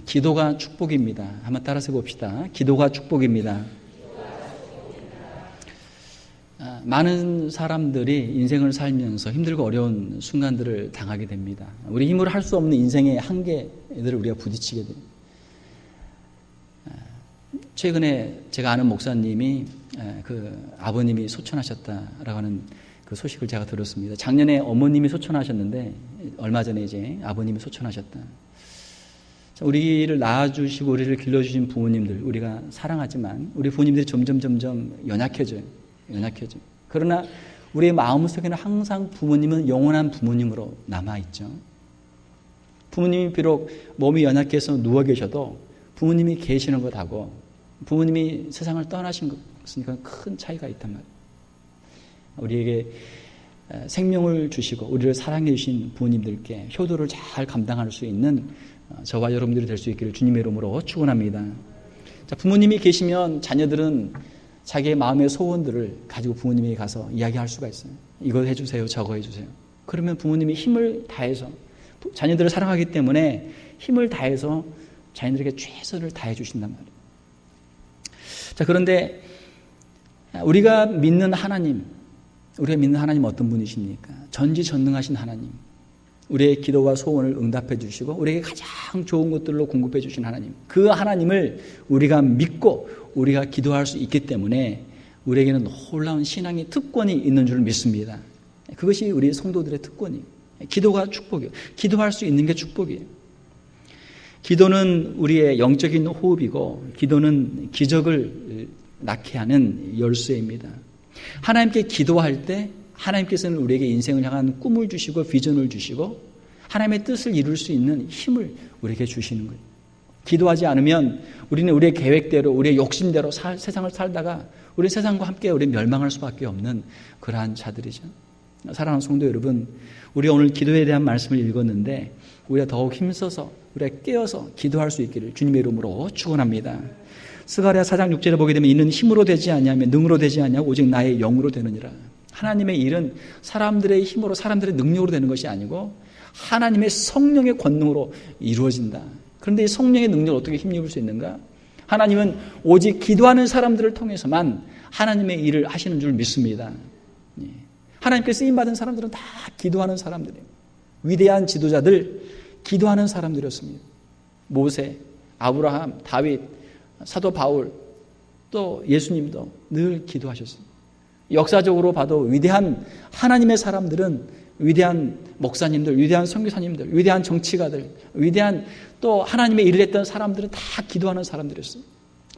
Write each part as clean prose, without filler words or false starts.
기도가 축복입니다. 한번 따라서 봅시다. 기도가 축복입니다. 많은 사람들이 인생을 살면서 힘들고 어려운 순간들을 당하게 됩니다. 우리 힘으로 할 수 없는 인생의 한계들을 우리가 부딪히게 됩니다. 최근에 제가 아는 목사님이 그 아버님이 소천하셨다라고 하는 그 소식을 제가 들었습니다. 작년에 어머님이 소천하셨는데 얼마 전에 이제 아버님이 소천하셨다. 우리를 낳아주시고 우리를 길러주신 부모님들 우리가 사랑하지만 우리 부모님들이 점점 연약해져요. 그러나 우리의 마음속에는 항상 부모님은 영원한 부모님으로 남아있죠. 부모님이 비록 몸이 연약해서 누워 계셔도 부모님이 계시는 것하고 부모님이 세상을 떠나신 것은 큰 차이가 있단 말이에요. 우리에게 생명을 주시고 우리를 사랑해 주신 부모님들께 효도를 잘 감당할 수 있는 저와 여러분들이 될 수 있기를 주님의 이름으로 축원합니다. 자, 부모님이 계시면 자녀들은 자기의 마음의 소원들을 가지고 부모님에게 가서 이야기할 수가 있어요. 이거 해주세요, 저거 해주세요. 그러면 부모님이 힘을 다해서 자녀들을 사랑하기 때문에 힘을 다해서 자녀들에게 최선을 다해 주신단 말이에요. 자, 그런데 우리가 믿는 하나님 어떤 분이십니까? 전지전능하신 하나님. 우리의 기도와 소원을 응답해 주시고 우리에게 가장 좋은 것들로 공급해 주신 하나님. 그 하나님을 우리가 믿고 우리가 기도할 수 있기 때문에 우리에게는 놀라운 신앙의 특권이 있는 줄 믿습니다. 그것이 우리 성도들의 특권이에요. 기도가 축복이에요. 기도할 수 있는 게 축복이에요. 기도는 우리의 영적인 호흡이고 기도는 기적을 낳게 하는 열쇠입니다. 하나님께 기도할 때 하나님께서는 우리에게 인생을 향한 꿈을 주시고 비전을 주시고 하나님의 뜻을 이룰 수 있는 힘을 우리에게 주시는 거예요. 기도하지 않으면 우리는 우리의 계획대로 우리의 욕심대로 세상을 살다가 우리 세상과 함께 우리 멸망할 수밖에 없는 그러한 자들이죠. 사랑하는 성도 여러분, 우리가 오늘 기도에 대한 말씀을 읽었는데 우리가 더욱 힘써서 우리가 깨어서 기도할 수 있기를 주님의 이름으로 축원합니다. 스가랴 4장 6절에 보게 되면 이는 힘으로 되지 아니하며 능으로 되지 아니하고 오직 나의 영으로 되느니라. 하나님의 일은 사람들의 힘으로 사람들의 능력으로 되는 것이 아니고 하나님의 성령의 권능으로 이루어진다. 그런데 이 성령의 능력을 어떻게 힘입을 수 있는가? 하나님은 오직 기도하는 사람들을 통해서만 하나님의 일을 하시는 줄 믿습니다. 하나님께 쓰임받은 사람들은 다 기도하는 사람들이에요. 위대한 지도자들, 기도하는 사람들이었습니다. 모세, 아브라함, 다윗, 사도 바울, 또 예수님도 늘 기도하셨습니다. 역사적으로 봐도 위대한 하나님의 사람들은 위대한 목사님들, 위대한 선교사님들, 위대한 정치가들, 위대한 또 하나님의 일을 했던 사람들은 다 기도하는 사람들이었어요.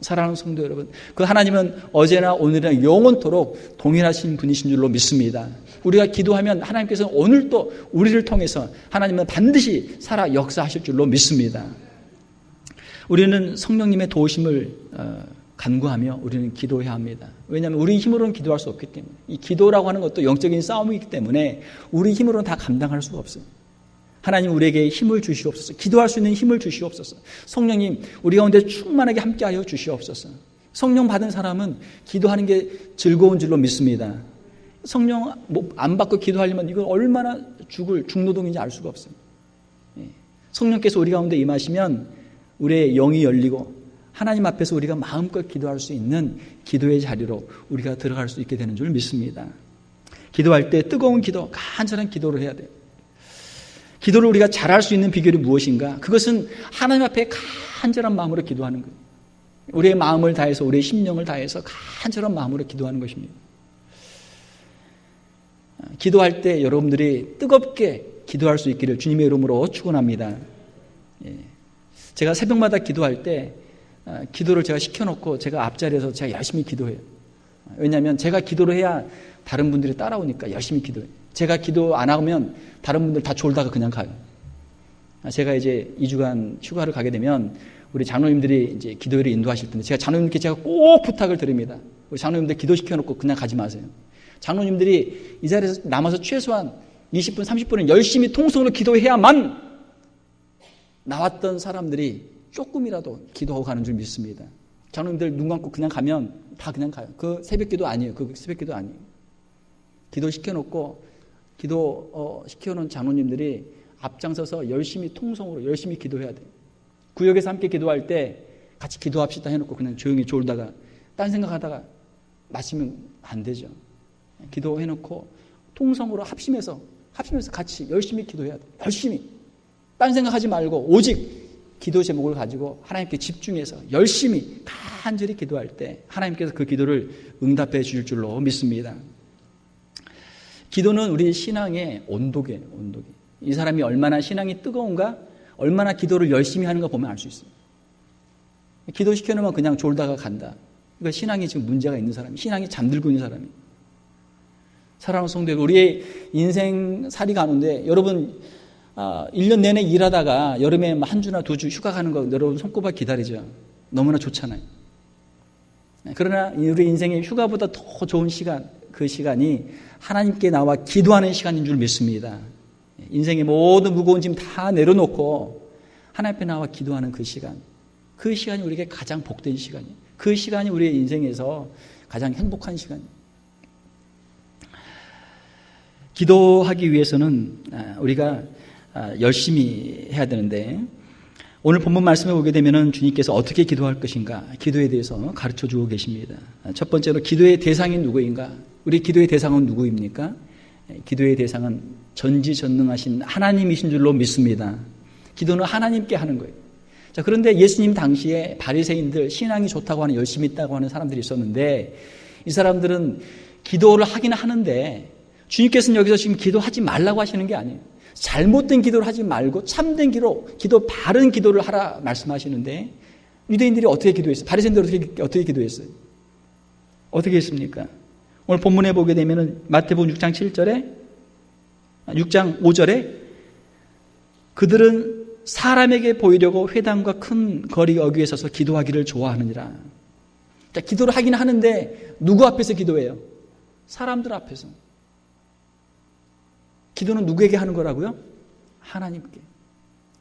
사랑하는 성도 여러분, 그 하나님은 어제나 오늘이나 영원토록 동일하신 분이신 줄로 믿습니다. 우리가 기도하면 하나님께서는 오늘도 우리를 통해서 하나님은 반드시 살아 역사하실 줄로 믿습니다. 우리는 성령님의 도우심을 간구하며 우리는 기도해야 합니다. 왜냐하면 우리 힘으로는 기도할 수 없기 때문에. 이 기도라고 하는 것도 영적인 싸움이기 때문에 우리 힘으로는 다 감당할 수가 없어요. 하나님 우리에게 힘을 주시옵소서. 기도할 수 있는 힘을 주시옵소서. 성령님 우리 가운데 충만하게 함께하여 주시옵소서. 성령 받은 사람은 기도하는 게 즐거운 줄로 믿습니다. 성령 안 받고 기도하려면 이건 얼마나 중노동인지 알 수가 없어요. 성령께서 우리 가운데 임하시면 우리의 영이 열리고 하나님 앞에서 우리가 마음껏 기도할 수 있는 기도의 자리로 우리가 들어갈 수 있게 되는 줄 믿습니다. 기도할 때 뜨거운 기도, 간절한 기도를 해야 돼요. 기도를 우리가 잘할 수 있는 비결이 무엇인가? 그것은 하나님 앞에 간절한 마음으로 기도하는 거예요. 우리의 마음을 다해서 우리의 심령을 다해서 간절한 마음으로 기도하는 것입니다. 기도할 때 여러분들이 뜨겁게 기도할 수 있기를 주님의 이름으로 축원합니다. 제가 새벽마다 기도할 때 기도를 제가 시켜놓고 제가 앞자리에서 제가 열심히 기도해요. 왜냐하면 제가 기도를 해야 다른 분들이 따라오니까 열심히 기도해요. 제가 기도 안 하면 다른 분들 다 졸다가 그냥 가요. 제가 이제 2주간 휴가를 가게 되면 우리 장로님들이 이제 기도회를 인도하실 텐데 제가 장로님께 제가 꼭 부탁을 드립니다. 우리 장로님들 기도시켜놓고 그냥 가지 마세요. 장로님들이 이 자리에서 남아서 최소한 20분, 30분은 열심히 통성으로 기도해야만 나왔던 사람들이 조금이라도 기도하고 가는 줄 믿습니다. 장로님들 눈 감고 그냥 가면 다 그냥 가요. 그 새벽기도 아니에요. 그 새벽기도 아니에요. 기도시켜놓고 시켜놓은 장로님들이 앞장서서 열심히 통성으로 열심히 기도해야 돼요. 구역에서 함께 기도할 때 같이 기도합시다 해놓고 그냥 조용히 졸다가 딴 생각하다가 마시면 안 되죠. 기도해놓고 통성으로 합심해서 같이 열심히 기도해야 돼요. 열심히. 딴 생각하지 말고 오직 기도 제목을 가지고 하나님께 집중해서 열심히 간절히 기도할 때 하나님께서 그 기도를 응답해 주실 줄로 믿습니다. 기도는 우리 신앙의 온도계예요. 온도계. 이 사람이 얼마나 신앙이 뜨거운가, 얼마나 기도를 열심히 하는가 보면 알 수 있어요. 기도시켜놓으면 그냥 졸다가 간다. 그러니까 신앙이 지금 문제가 있는 사람이, 신앙이 잠들고 있는 사람이. 사랑하는 성도, 우리의 인생 살이 가는데 여러분 1년 내내 일하다가 여름에 한 주나 2주 휴가 가는 거 여러분 손꼽아 기다리죠. 너무나 좋잖아요. 그러나 우리 인생의 휴가보다 더 좋은 시간, 그 시간이 하나님께 나와 기도하는 시간인 줄 믿습니다. 인생의 모든 무거운 짐 다 내려놓고 하나님 앞에 나와 기도하는 그 시간, 그 시간이 우리에게 가장 복된 시간이에요. 그 시간이 우리의 인생에서 가장 행복한 시간이에요. 기도하기 위해서는 우리가 열심히 해야 되는데, 오늘 본문 말씀에 보게 되면 주님께서 어떻게 기도할 것인가, 기도에 대해서 가르쳐 주고 계십니다. 첫 번째로 기도의 대상이 누구인가? 우리 기도의 대상은 누구입니까? 기도의 대상은 전지전능하신 하나님이신 줄로 믿습니다. 기도는 하나님께 하는 거예요. 자, 그런데 예수님 당시에 바리새인들, 신앙이 좋다고 하는, 열심히 있다고 하는 사람들이 있었는데, 이 사람들은 기도를 하긴 하는데 주님께서는 여기서 지금 기도하지 말라고 하시는 게 아니에요. 잘못된 기도를 하지 말고 참된 기도, 바른 기도를 하라 말씀하시는데, 유대인들이 어떻게 기도했어요? 바리새인들이 어떻게 기도했어요? 어떻게 했습니까? 오늘 본문에 보게 되면 마태복음 6장 5절에 그들은 사람에게 보이려고 회당과 큰 거리 어귀에 서서 기도하기를 좋아하느니라. 자, 기도를 하긴 하는데 누구 앞에서 기도해요? 사람들 앞에서. 기도는 누구에게 하는 거라고요? 하나님께.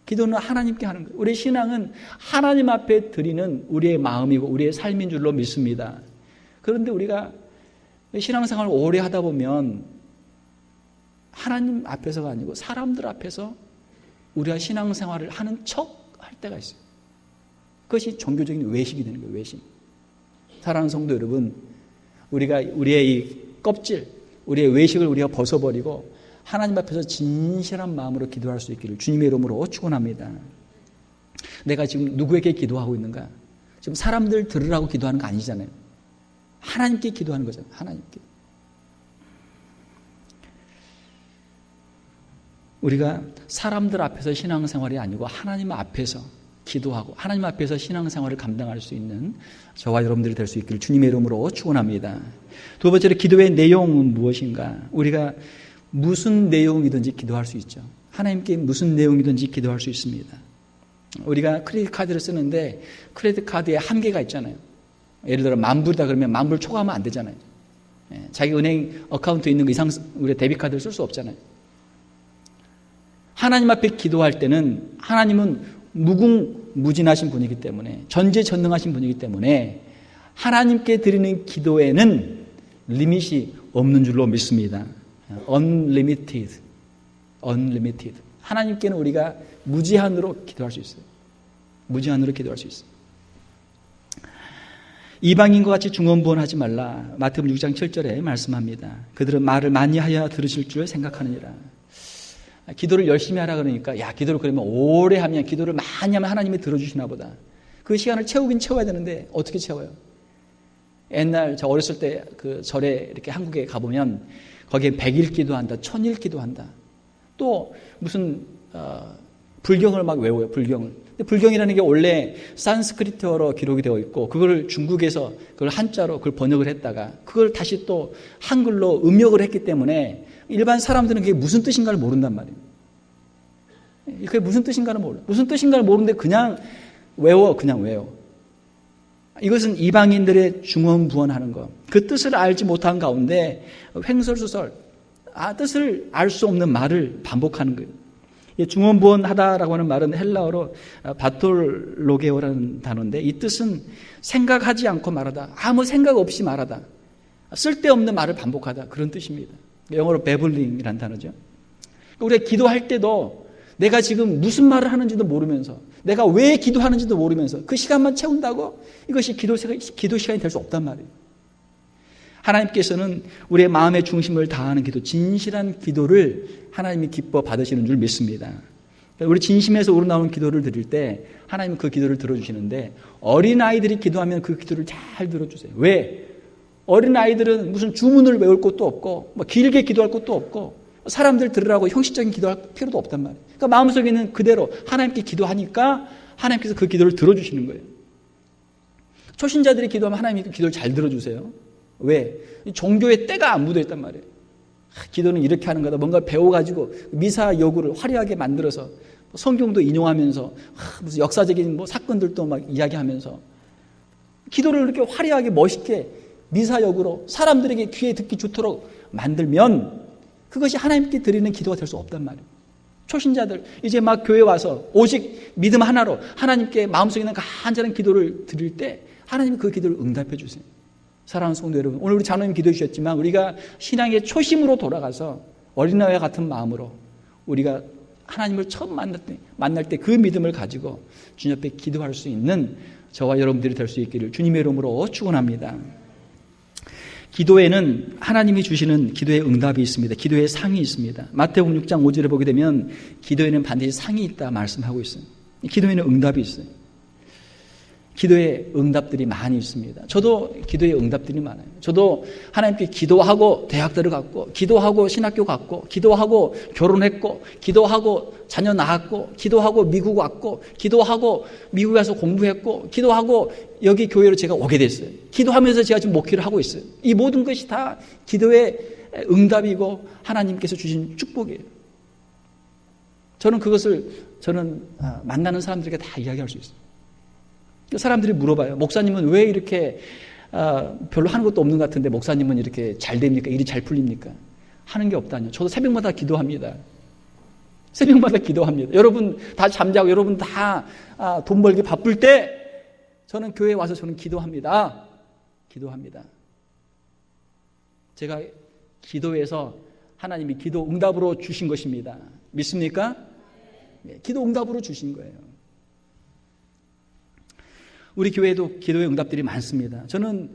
기도는 하나님께 하는 거예요. 우리의 신앙은 하나님 앞에 드리는 우리의 마음이고 우리의 삶인 줄로 믿습니다. 그런데 우리가 신앙생활을 오래 하다 보면 하나님 앞에서가 아니고 사람들 앞에서 우리가 신앙생활을 하는 척 할 때가 있어요. 그것이 종교적인 외식이 되는 거예요. 외식. 사랑하는 성도 여러분, 우리가 우리의 이 껍질, 우리의 외식을 우리가 벗어버리고 하나님 앞에서 진실한 마음으로 기도할 수 있기를 주님의 이름으로 축원합니다. 내가 지금 누구에게 기도하고 있는가? 지금 사람들 들으라고 기도하는 거 아니잖아요. 하나님께 기도하는 거잖아요. 하나님께. 우리가 사람들 앞에서 신앙생활이 아니고 하나님 앞에서 기도하고 하나님 앞에서 신앙생활을 감당할 수 있는 저와 여러분들이 될 수 있기를 주님의 이름으로 축원합니다. 두 번째로 기도의 내용은 무엇인가? 우리가 무슨 내용이든지 기도할 수 있죠. 하나님께 무슨 내용이든지 기도할 수 있습니다. 우리가 크레딧 카드를 쓰는데 크레딧 카드에 한계가 있잖아요. 예를 들어 10,000불이다 그러면 10,000불 초과하면 안 되잖아요. 자기 은행 어카운트에 있는 거 이상 우리가 데뷔 카드를 쓸 수 없잖아요. 하나님 앞에 기도할 때는 하나님은 무궁무진하신 분이기 때문에, 전지전능하신 분이기 때문에 하나님께 드리는 기도에는 리밋이 없는 줄로 믿습니다. Unlimited. 하나님께는 우리가 무제한으로 기도할 수 있어요. 무제한으로 기도할 수 있어요. 이방인과 같이 중언부언하지 말라. 마태복음 6장 7절에 말씀합니다. 그들은 말을 많이 하여 들으실 줄 생각하느니라. 기도를 열심히 하라 그러니까, 야, 기도를 그러면 오래 하면, 기도를 많이 하면 하나님이 들어주시나 보다. 그 시간을 채우긴 채워야 되는데 어떻게 채워요? 옛날 저 어렸을 때 그 절에 이렇게 한국에 가보면 거기에 100일 기도한다, 1000일 기도한다. 또 무슨 불경을 막 외워요. 불경을. 근데 불경이라는 게 원래 산스크리트어로 기록이 되어 있고 그걸 중국에서 그걸 한자로 그걸 번역을 했다가 그걸 다시 또 한글로 음역을 했기 때문에 일반 사람들은 그게 무슨 뜻인가를 모른단 말이에요. 그게 무슨 뜻인가를 몰라. 무슨 뜻인가를 모르는데 그냥 외워. 이것은 이방인들의 중언부언하는 것. 그 뜻을 알지 못한 가운데 횡설수설, 뜻을 알 수 없는 말을 반복하는 거예요. 중언부언하다라고 하는 말은 헬라어로 바톨로게오라는 단어인데 이 뜻은 생각하지 않고 말하다, 아무 생각 없이 말하다, 쓸데없는 말을 반복하다, 그런 뜻입니다. 영어로 베블링이라는 단어죠. 우리가 기도할 때도 내가 지금 무슨 말을 하는지도 모르면서, 내가 왜 기도하는지도 모르면서 그 시간만 채운다고 이것이 기도 시간이 될 수 없단 말이에요. 하나님께서는 우리의 마음의 중심을 다하는 기도, 진실한 기도를 하나님이 기뻐 받으시는 줄 믿습니다. 우리 진심에서 우러나오는 기도를 드릴 때 하나님은 그 기도를 들어주시는데, 어린아이들이 기도하면 그 기도를 잘 들어주세요. 왜? 어린아이들은 무슨 주문을 외울 것도 없고 뭐 길게 기도할 것도 없고 사람들 들으라고 형식적인 기도할 필요도 없단 말이에요. 그러니까 마음속에 있는 그대로 하나님께 기도하니까 하나님께서 그 기도를 들어주시는 거예요. 초신자들이 기도하면 하나님이 그 기도를 잘 들어주세요. 왜? 종교의 때가 안 묻어있단 말이에요. 기도는 이렇게 하는 거다. 뭔가 배워가지고 미사 여구를 화려하게 만들어서 성경도 인용하면서 무슨 역사적인 뭐 사건들도 막 이야기하면서 기도를 이렇게 화려하게 멋있게 미사 여구로 사람들에게 귀에 듣기 좋도록 만들면 그것이 하나님께 드리는 기도가 될 수 없단 말이에요. 초신자들 이제 막 교회 와서 오직 믿음 하나로 하나님께 마음속에 있는 간절한 기도를 드릴 때 하나님이 그 기도를 응답해 주세요. 사랑하는 성도 여러분, 오늘 우리 장로님 기도해 주셨지만 우리가 신앙의 초심으로 돌아가서 어린아이와 같은 마음으로 우리가 하나님을 처음 만날 때 그 믿음을 가지고 주님 앞에 기도할 수 있는 저와 여러분들이 될 수 있기를 주님의 이름으로 축원합니다. 기도에는 하나님이 주시는 기도의 응답이 있습니다. 기도의 상이 있습니다. 마태복음 6장 5절에 보게 되면 기도에는 반드시 상이 있다 말씀하고 있어요. 기도에는 응답이 있어요. 기도의 응답들이 많이 있습니다. 저도 기도의 응답들이 많아요. 저도 하나님께 기도하고 대학 들어갔고, 기도하고 신학교 갔고, 기도하고 결혼했고, 기도하고 자녀 낳았고, 기도하고 미국 왔고, 기도하고 미국에 가서 공부했고, 기도하고 여기 교회로 제가 오게 됐어요. 기도하면서 제가 지금 목회를 하고 있어요. 이 모든 것이 다 기도의 응답이고 하나님께서 주신 축복이에요. 저는 그것을 만나는 사람들에게 다 이야기할 수 있어요. 사람들이 물어봐요. 목사님은 왜 이렇게 별로 하는 것도 없는 것 같은데 목사님은 이렇게 잘 됩니까? 일이 잘 풀립니까? 하는 게 없다뇨. 저도 새벽마다 기도합니다. 새벽마다 기도합니다. 여러분 다 잠자고 여러분 다 돈 벌기 바쁠 때 저는 교회에 와서 저는 기도합니다. 기도합니다. 제가 기도해서 하나님이 기도 응답으로 주신 것입니다. 믿습니까? 네, 기도 응답으로 주신 거예요. 우리 교회에도 기도의 응답들이 많습니다. 저는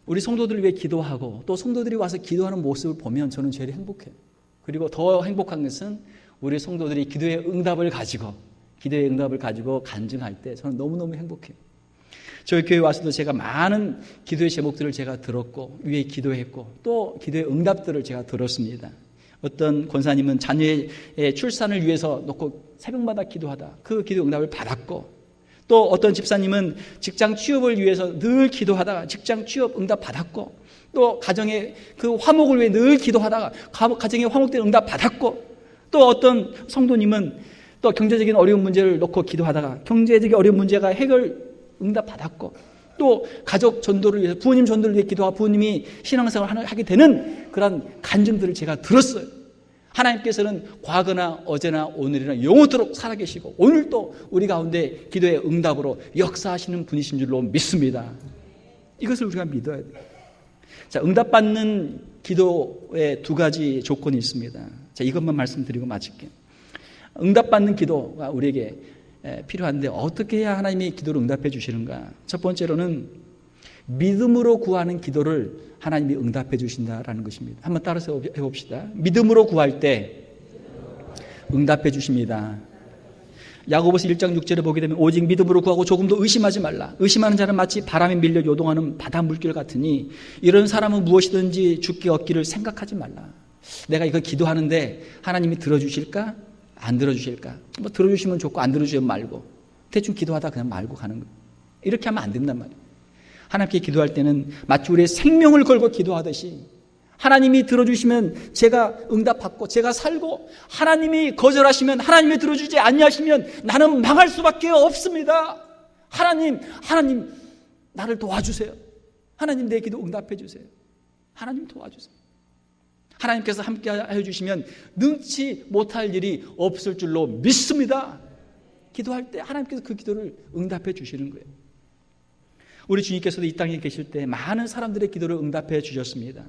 우리 성도들을 위해 기도하고 또 성도들이 와서 기도하는 모습을 보면 저는 제일 행복해요. 그리고 더 행복한 것은 우리 성도들이 기도의 응답을 가지고 간증할 때 저는 너무너무 행복해요. 저희 교회 와서도 제가 많은 기도의 제목들을 제가 들었고 위에 기도했고 또 기도의 응답들을 제가 들었습니다. 어떤 권사님은 자녀의 출산을 위해서 놓고 새벽마다 기도하다 그 기도 응답을 받았고, 또 어떤 집사님은 직장 취업을 위해서 늘 기도하다가 직장 취업 응답 받았고, 또 가정의 그 화목을 위해 늘 기도하다가 가정의 화목된 응답 받았고, 또 어떤 성도님은 또 경제적인 어려운 문제를 놓고 기도하다가 경제적인 어려운 문제가 해결 응답 받았고, 또 가족 전도를 위해서 부모님 전도를 위해 기도하고 부모님이 신앙생활을 하게 되는 그런 간증들을 제가 들었어요. 하나님께서는 과거나 어제나 오늘이나 영원토록 살아계시고 오늘도 우리 가운데 기도의 응답으로 역사하시는 분이신 줄로 믿습니다. 이것을 우리가 믿어야 돼요. 자, 응답받는 기도에 두 가지 조건이 있습니다. 자, 이것만 말씀드리고 마칠게요. 응답받는 기도가 우리에게 필요한데 어떻게 해야 하나님이 기도를 응답해 주시는가? 첫 번째로는 믿음으로 구하는 기도를 하나님이 응답해 주신다라는 것입니다. 한번 따라서 해봅시다. 믿음으로 구할 때 응답해 주십니다. 야고보서 1장 6절에 보게 되면 오직 믿음으로 구하고 조금도 의심하지 말라. 의심하는 자는 마치 바람에 밀려 요동하는 바다 물결 같으니 이런 사람은 무엇이든지 죽기 얻기를 생각하지 말라. 내가 이거 기도하는데 하나님이 들어주실까? 안 들어주실까? 뭐 들어주시면 좋고 안 들어주시면 말고 대충 기도하다 그냥 말고 가는 거예요. 이렇게 하면 안 된단 말이에요. 하나님께 기도할 때는 마치 우리의 생명을 걸고 기도하듯이 하나님이 들어주시면 제가 응답받고 제가 살고, 하나님이 거절하시면 하나님이 들어주지 아니하시면 나는 망할 수밖에 없습니다. 하나님 나를 도와주세요. 하나님 내 기도 응답해 주세요. 하나님 도와주세요. 하나님께서 함께 해주시면 능치 못할 일이 없을 줄로 믿습니다. 기도할 때 하나님께서 그 기도를 응답해 주시는 거예요. 우리 주님께서도 이 땅에 계실 때 많은 사람들의 기도를 응답해 주셨습니다.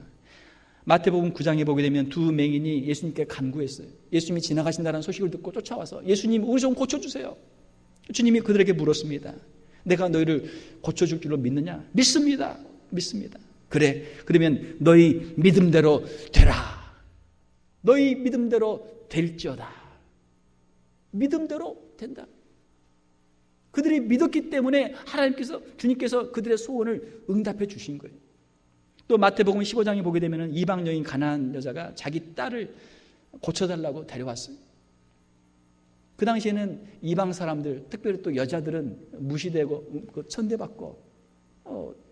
마태복음 9장에 보게 되면 두 맹인이 예수님께 간구했어요. 예수님이 지나가신다는 소식을 듣고 쫓아와서 예수님 우리 좀 고쳐주세요. 주님이 그들에게 물었습니다. 내가 너희를 고쳐줄 줄로 믿느냐? 믿습니다. 믿습니다. 그래, 그러면 너희 믿음대로 되라. 너희 믿음대로 될지어다. 믿음대로 된다. 그들이 믿었기 때문에 주님께서 그들의 소원을 응답해 주신 거예요. 또 마태복음 15장에 보게 되면 이방 여인 가나안 여자가 자기 딸을 고쳐달라고 데려왔어요. 그 당시에는 이방 사람들, 특별히 또 여자들은 무시되고 천대받고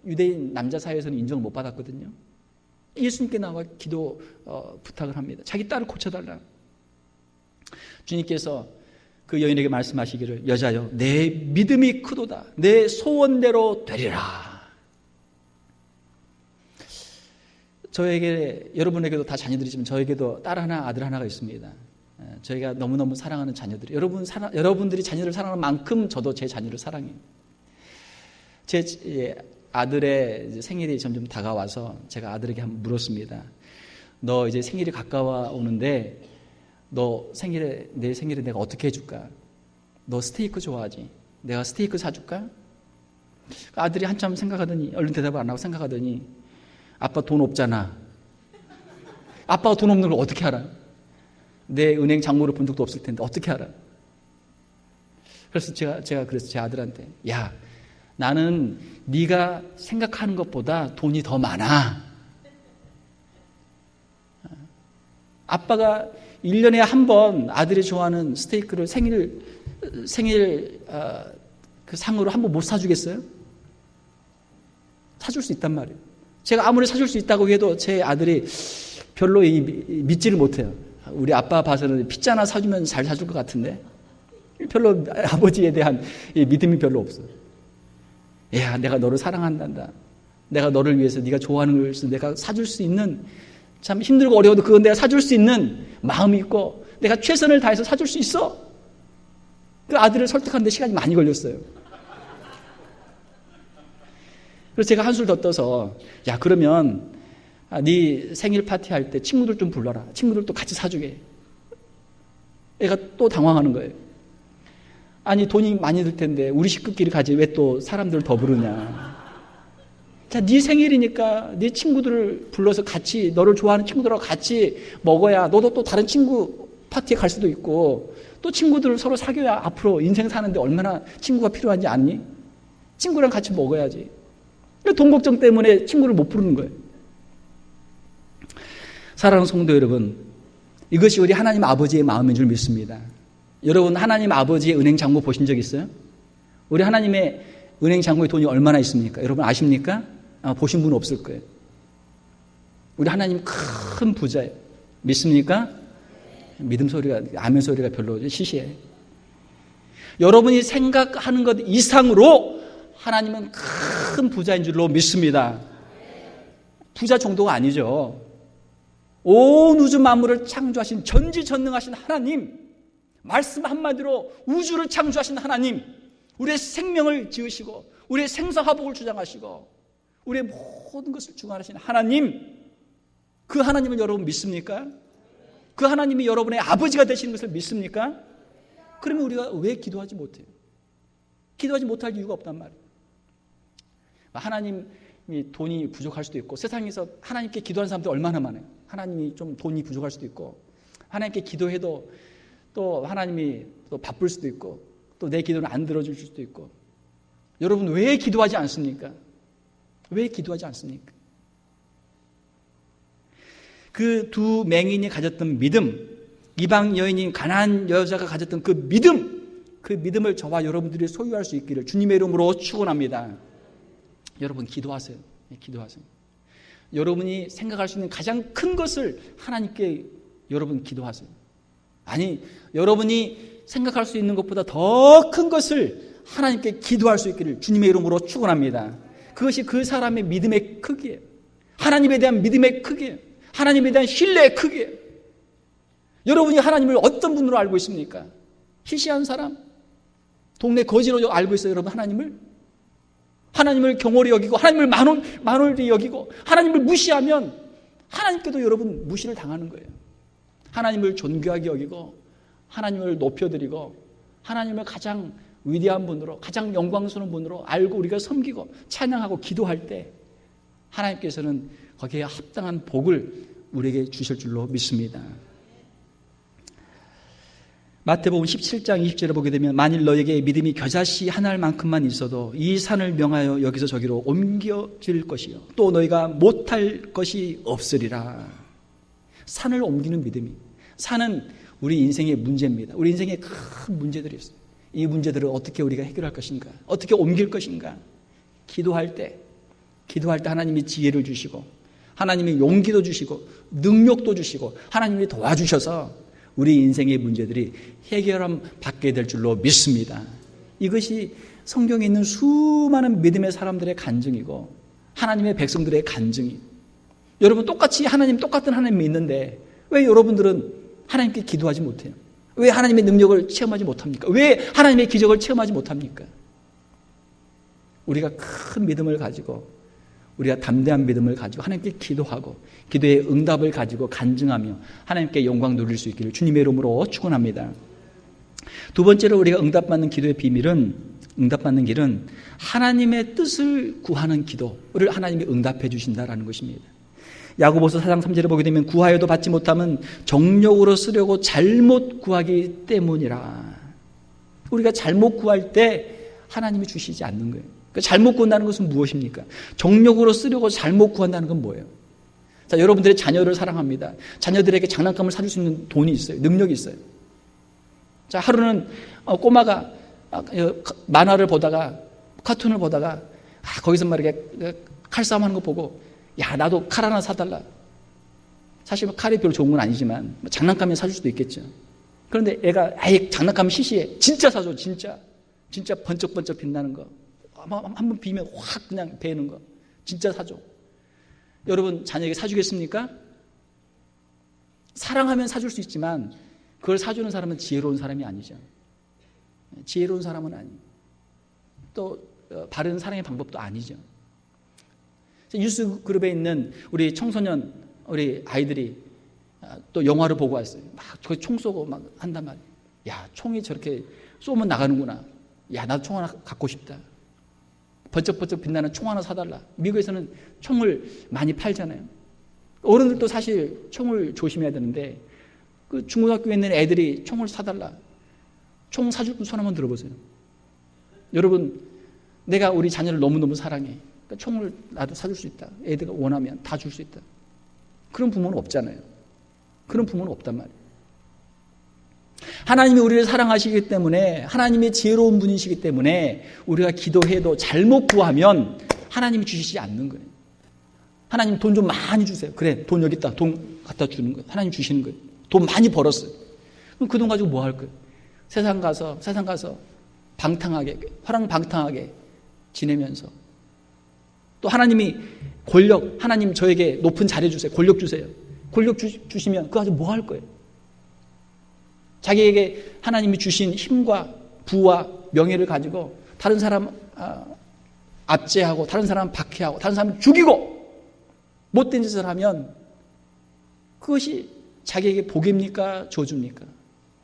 유대인 남자 사회에서는 인정을 못 받았거든요. 예수님께 나와 기도 부탁을 합니다. 자기 딸을 고쳐달라. 주님께서 그 여인에게 말씀하시기를 여자여 내 믿음이 크도다. 내 소원대로 되리라. 저에게 여러분에게도 다 자녀들이지만 저에게도 딸 하나 아들 하나가 있습니다. 저희가 너무너무 사랑하는 자녀들. 여러분들이 자녀를 사랑하는 만큼 저도 제 자녀를 사랑해요. 제 아들의 생일이 점점 다가와서 제가 아들에게 한번 물었습니다. 너 이제 생일이 가까워 오는데 내 생일에 내가 어떻게 해줄까? 너 스테이크 좋아하지? 내가 스테이크 사줄까? 아들이 한참 생각하더니 얼른 대답을 안 하고 생각하더니 아빠 돈 없잖아. 아빠가 돈 없는 걸 어떻게 알아? 내 은행 잔고를 본 적도 없을 텐데 어떻게 알아? 그래서 제가 그래서 제 아들한테 야 나는 네가 생각하는 것보다 돈이 더 많아. 아빠가 1년에 한 번 아들이 좋아하는 스테이크를 생일 그 상으로 한 번 못 사주겠어요? 사줄 수 있단 말이에요. 제가 아무리 사줄 수 있다고 해도 제 아들이 별로 믿지를 못해요. 우리 아빠 봐서는 피자 하나 사주면 잘 사줄 것 같은데 별로 아버지에 대한 믿음이 별로 없어요. 야, 내가 너를 사랑한단다. 내가 너를 위해서 네가 좋아하는 것을 내가 사줄 수 있는 참 힘들고 어려워도 그건 내가 사줄 수 있는 마음이 있고 내가 최선을 다해서 사줄 수 있어. 그 아들을 설득하는데 시간이 많이 걸렸어요. 그래서 제가 한술 더 떠서 야 그러면 네 생일 파티 할 때 친구들 좀 불러라. 친구들도 같이 사주게. 애가 또 당황하는 거예요. 아니 돈이 많이 들 텐데 우리 식구끼리 가지 왜 또 사람들을 더 부르냐. 자, 네 생일이니까 네 친구들을 불러서 같이 너를 좋아하는 친구들하고 같이 먹어야 너도 또 다른 친구 파티에 갈 수도 있고 또 친구들을 서로 사귀어야 앞으로 인생 사는데 얼마나 친구가 필요한지 아니? 친구랑 같이 먹어야지. 돈 걱정 때문에 친구를 못 부르는 거예요. 사랑하는 성도 여러분, 이것이 우리 하나님 아버지의 마음인 줄 믿습니다. 여러분 하나님 아버지의 은행 잔고 보신 적 있어요? 우리 하나님의 은행 잔고에 돈이 얼마나 있습니까? 여러분 아십니까? 보신 분은 없을 거예요. 우리 하나님 큰 부자예요. 믿습니까? 믿음 소리가 아멘 소리가 별로 시시해. 여러분이 생각하는 것 이상으로 하나님은 큰 부자인 줄로 믿습니다. 부자 정도가 아니죠. 온 우주 만물을 창조하신 전지전능하신 하나님, 말씀 한마디로 우주를 창조하신 하나님, 우리의 생명을 지으시고 우리의 생사화복을 주장하시고 우리의 모든 것을 주관하신 하나님, 그 하나님을 여러분 믿습니까? 그 하나님이 여러분의 아버지가 되시는 것을 믿습니까? 그러면 우리가 왜 기도하지 못해요? 기도하지 못할 이유가 없단 말이에요. 하나님이 돈이 부족할 수도 있고 세상에서 하나님께 기도하는 사람들 얼마나 많아요. 하나님이 좀 돈이 부족할 수도 있고 하나님께 기도해도 또 하나님이 또 바쁠 수도 있고 또 내 기도는 안 들어줄 수도 있고. 여러분 왜 기도하지 않습니까? 왜 기도하지 않습니까? 그 두 맹인이 가졌던 믿음, 이방 여인인 가나안 여자가 가졌던 그 믿음을 저와 여러분들이 소유할 수 있기를 주님의 이름으로 축원합니다. 여러분 기도하세요. 기도하세요. 여러분이 생각할 수 있는 가장 큰 것을 하나님께 여러분 기도하세요. 아니, 여러분이 생각할 수 있는 것보다 더 큰 것을 하나님께 기도할 수 있기를 주님의 이름으로 축원합니다. 그것이 그 사람의 믿음의 크기예요. 하나님에 대한 믿음의 크기예요. 하나님에 대한 신뢰의 크기예요. 여러분이 하나님을 어떤 분으로 알고 있습니까? 희시한 사람? 동네 거지로 알고 있어요, 여러분 하나님을? 하나님을 경홀히 여기고 하나님을 만홀히 여기고 하나님을 무시하면 하나님께도 여러분 무시를 당하는 거예요. 하나님을 존귀하게 여기고 하나님을 높여드리고 하나님을 가장 위대한 분으로, 가장 영광스러운 분으로 알고 우리가 섬기고 찬양하고 기도할 때 하나님께서는 거기에 합당한 복을 우리에게 주실 줄로 믿습니다. 마태복음 17장 20절에 보게 되면 만일 너에게 믿음이 겨자씨 하나만큼만 있어도 이 산을 명하여 여기서 저기로 옮겨질 것이요 또 너희가 못할 것이 없으리라. 산을 옮기는 믿음이, 산은 우리 인생의 문제입니다. 우리 인생에 큰 문제들이 있어요. 이 문제들을 어떻게 우리가 해결할 것인가, 어떻게 옮길 것인가. 기도할 때 하나님이 지혜를 주시고 하나님이 용기도 주시고 능력도 주시고 하나님이 도와주셔서 우리 인생의 문제들이 해결함 받게 될 줄로 믿습니다. 이것이 성경에 있는 수많은 믿음의 사람들의 간증이고 하나님의 백성들의 간증이. 여러분 똑같은 하나님 믿는데 왜 여러분들은 하나님께 기도하지 못해요? 왜 하나님의 능력을 체험하지 못합니까? 왜 하나님의 기적을 체험하지 못합니까? 우리가 큰 믿음을 가지고 우리가 담대한 믿음을 가지고 하나님께 기도하고 기도의 응답을 가지고 간증하며 하나님께 영광 누릴 수 있기를 주님의 이름으로 축원합니다. 두 번째로 우리가 응답받는 기도의 비밀은, 응답받는 길은 하나님의 뜻을 구하는 기도를 하나님이 응답해 주신다라는 것입니다. 야고보서 4장 3절에 보게 되면 구하여도 받지 못하면 정욕으로 쓰려고 잘못 구하기 때문이라. 우리가 잘못 구할 때 하나님이 주시지 않는 거예요. 그러니까 잘못 구한다는 것은 무엇입니까? 정욕으로 쓰려고 잘못 구한다는 건 뭐예요? 자, 여러분들의 자녀를 사랑합니다. 자녀들에게 장난감을 사줄 수 있는 돈이 있어요. 능력이 있어요. 자, 하루는 꼬마가 만화를 보다가 카툰을 보다가 거기서 말이게 칼싸움 하는 거 보고 야, 나도 칼 하나 사달라. 사실 칼이 별로 좋은 건 아니지만 장난감이 사줄 수도 있겠죠. 그런데 애가 아예 장난감 시시해. 진짜 사줘. 진짜 번쩍번쩍 빛나는 거. 한번 비면 확 그냥 베는 거. 진짜 사줘. 여러분 자녀에게 사주겠습니까? 사랑하면 사줄 수 있지만 그걸 사주는 사람은 지혜로운 사람이 아니죠. 지혜로운 사람은 아니에요. 또 바른 사랑의 방법도 아니죠. 뉴스 그룹에 있는 우리 청소년, 우리 아이들이 또 영화를 보고 왔어요. 막 저기 총 쏘고 막 한단 말이에요. 야, 총이 저렇게 쏘면 나가는구나. 야, 나도 총 하나 갖고 싶다. 번쩍번쩍 빛나는 총 하나 사달라. 미국에서는 총을 많이 팔잖아요. 어른들도 사실 총을 조심해야 되는데 그 중고등학교에 있는 애들이 총을 사달라. 총 사줄 분 손 한번 들어보세요. 여러분, 내가 우리 자녀를 너무너무 사랑해. 그러니까 총을 나도 사줄 수 있다. 애들이 원하면 다 줄 수 있다. 그런 부모는 없잖아요. 그런 부모는 없단 말이에요. 하나님이 우리를 사랑하시기 때문에, 하나님이 지혜로운 분이시기 때문에 우리가 기도해도 잘못 구하면 하나님이 주시지 않는 거예요. 하나님 돈 좀 많이 주세요. 그래, 돈 여기 있다. 돈 갖다 주는 거예요. 하나님 주시는 거예요. 돈 많이 벌었어요. 그럼 그 돈 가지고 뭐 할 거예요? 세상 가서 방탕하게, 화랑방탕하게 지내면서 또 하나님이 권력, 하나님 저에게 높은 자리 주세요. 권력 주세요. 권력 주시면 그거 가지고 뭐 할 거예요? 자기에게 하나님이 주신 힘과 부와 명예를 가지고 다른 사람 압제하고 다른 사람 박해하고 다른 사람 죽이고 못된 짓을 하면 그것이 자기에게 복입니까? 저주입니까?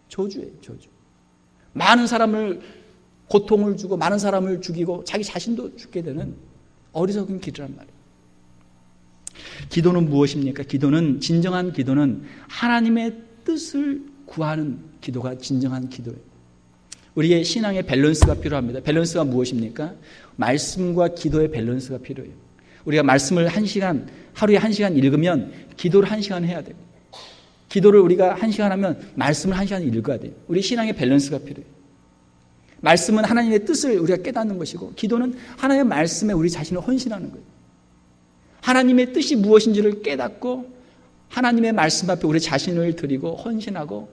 저주예요. 저주. 많은 사람을 고통을 주고 많은 사람을 죽이고 자기 자신도 죽게 되는 어리석은 길이란 말이에요. 기도는 무엇입니까? 진정한 기도는 하나님의 뜻을 구하는 기도가 진정한 기도예요. 우리의 신앙의 밸런스가 필요합니다. 밸런스가 무엇입니까? 말씀과 기도의 밸런스가 필요해요. 우리가 말씀을 하루에 1시간 읽으면 기도를 1시간 해야 돼요. 기도를 우리가 1시간 하면 말씀을 1시간 읽어야 돼요. 우리 신앙의 밸런스가 필요해요. 말씀은 하나님의 뜻을 우리가 깨닫는 것이고 기도는 하나님의 말씀에 우리 자신을 헌신하는 거예요. 하나님의 뜻이 무엇인지를 깨닫고 하나님의 말씀 앞에 우리 자신을 드리고 헌신하고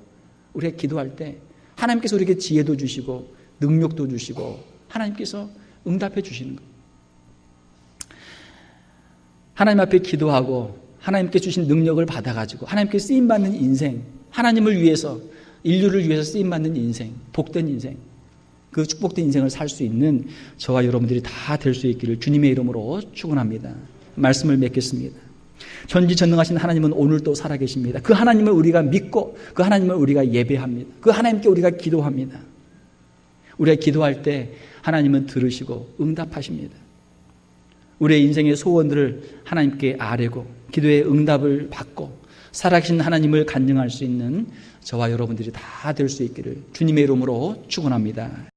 우리가 기도할 때 하나님께서 우리에게 지혜도 주시고 능력도 주시고 하나님께서 응답해 주시는 거예요. 하나님 앞에 기도하고 하나님께 주신 능력을 받아가지고 하나님께 쓰임받는 인생, 하나님을 위해서, 인류를 위해서 쓰임받는 인생, 복된 인생, 그 축복된 인생을 살 수 있는 저와 여러분들이 다 될 수 있기를 주님의 이름으로 축원합니다. 말씀을 맺겠습니다. 전지전능하신 하나님은 오늘도 살아계십니다. 그 하나님을 우리가 믿고 그 하나님을 우리가 예배합니다. 그 하나님께 우리가 기도합니다. 우리가 기도할 때 하나님은 들으시고 응답하십니다. 우리의 인생의 소원들을 하나님께 아뢰고 기도의 응답을 받고 살아계신 하나님을 간증할 수 있는 저와 여러분들이 다 될 수 있기를 주님의 이름으로 축원합니다.